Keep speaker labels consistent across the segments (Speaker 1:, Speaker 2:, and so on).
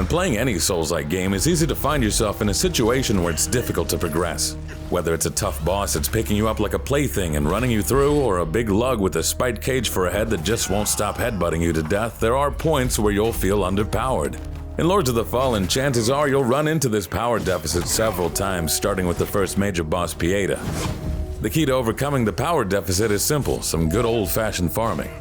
Speaker 1: Playing any Souls-like game is easy to find yourself in a situation where it's difficult to progress. Whether it's a tough boss that's picking you up like a plaything and running you through, or a big lug with a spiked cage for a head that just won't stop headbutting you to death, there are points where you'll feel underpowered. In Lords of the Fallen, chances are you'll run into this power deficit several times, starting with the first major boss, Pieta. The key to overcoming the power deficit is simple: some good old-fashioned farming.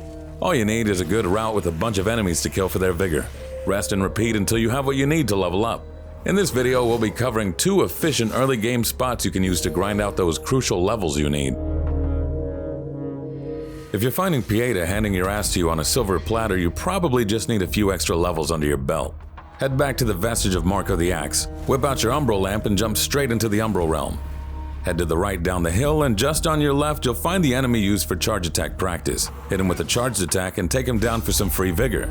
Speaker 1: All you need is a good route with a bunch of enemies to kill for their vigor. Rest and repeat until you have what you need to level up. In this video, we'll be covering 2 efficient early game spots you can use to grind out those crucial levels you need. If you're finding Pieta handing your ass to you on a silver platter, you probably just need a few extra levels under your belt. Head back to the vestige of Marco the Axe, whip out your Umbral lamp and jump straight into the Umbral realm. Head to the right down the hill, and just on your left you'll find the enemy used for charge attack practice. Hit him with a charged attack and take him down for some free vigor.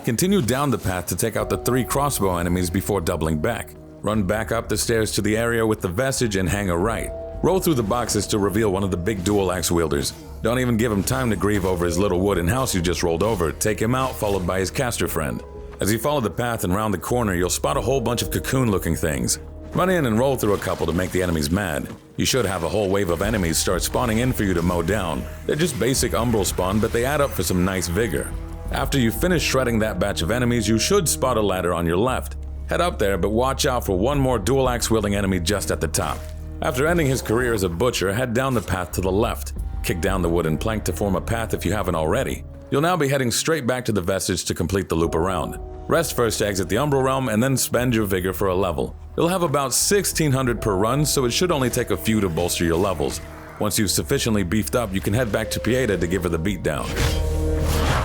Speaker 1: Continue down the path to take out the 3 crossbow enemies before doubling back. Run back up the stairs to the area with the vestige and hang a right. Roll through the boxes to reveal one of the big dual axe wielders. Don't even give him time to grieve over his little wooden house you just rolled over. Take him out, followed by his caster friend. As you follow the path and round the corner, you'll spot a whole bunch of cocoon-looking things. Run in and roll through a couple to make the enemies mad. You should have a whole wave of enemies start spawning in for you to mow down. They're just basic Umbral spawn, but they add up for some nice vigor. After you finish shredding that batch of enemies, you should spot a ladder on your left. Head up there, but watch out for one more dual axe wielding enemy just at the top. After ending his career as a butcher, head down the path to the left. Kick down the wooden plank to form a path if you haven't already. You'll now be heading straight back to the vestige to complete the loop around. Rest first to exit the Umbral realm and then spend your vigor for a level. You'll have about 1600 per run, so it should only take a few to bolster your levels. Once you've sufficiently beefed up, you can head back to Pieta to give her the beatdown.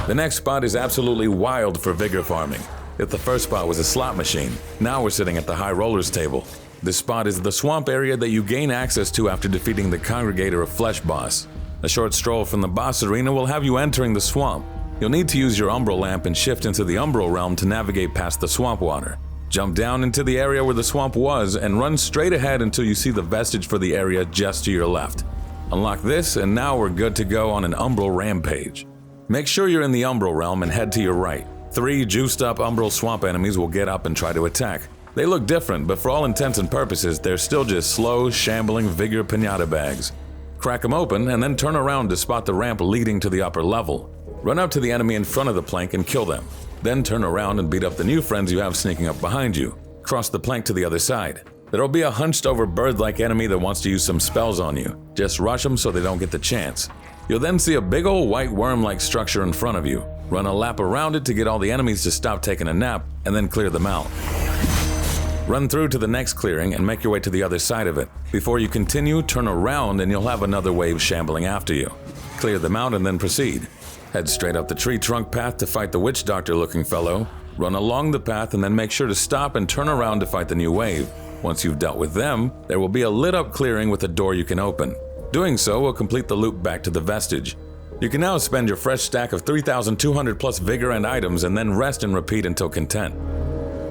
Speaker 1: The next spot is absolutely wild for vigor farming. If the first spot was a slot machine, now we're sitting at the high rollers table. This spot is the swamp area that you gain access to after defeating the Congregator of Flesh boss. A short stroll from the boss arena will have you entering the swamp. You'll need to use your Umbral lamp and shift into the Umbral realm to navigate past the swamp water. Jump down into the area where the swamp was and run straight ahead until you see the vestige for the area just to your left. Unlock this and now we're good to go on an Umbral rampage. Make sure you're in the Umbral realm and head to your right. 3 juiced up Umbral swamp enemies will get up and try to attack. They look different, but for all intents and purposes, they're still just slow, shambling vigor pinata bags. Crack them open and then turn around to spot the ramp leading to the upper level. Run up to the enemy in front of the plank and kill them. Then turn around and beat up the new friends you have sneaking up behind you. Cross the plank to the other side. There'll be a hunched over bird-like enemy that wants to use some spells on you. Just rush them so they don't get the chance. You'll then see a big old white worm-like structure in front of you. Run a lap around it to get all the enemies to stop taking a nap, and then clear them out. Run through to the next clearing and make your way to the other side of it. Before you continue, turn around and you'll have another wave shambling after you. Clear them out and then proceed. Head straight up the tree trunk path to fight the witch doctor looking fellow. Run along the path and then make sure to stop and turn around to fight the new wave. Once you've dealt with them, there will be a lit up clearing with a door you can open. Doing so will complete the loop back to the vestige. You can now spend your fresh stack of 3,200 plus vigor and items and then rest and repeat until content.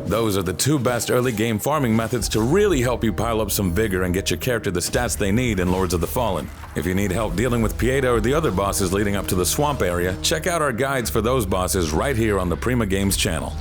Speaker 1: Those are the 2 best early game farming methods to really help you pile up some vigor and get your character the stats they need in Lords of the Fallen. If you need help dealing with Pieta or the other bosses leading up to the swamp area, check out our guides for those bosses right here on the Prima Games channel.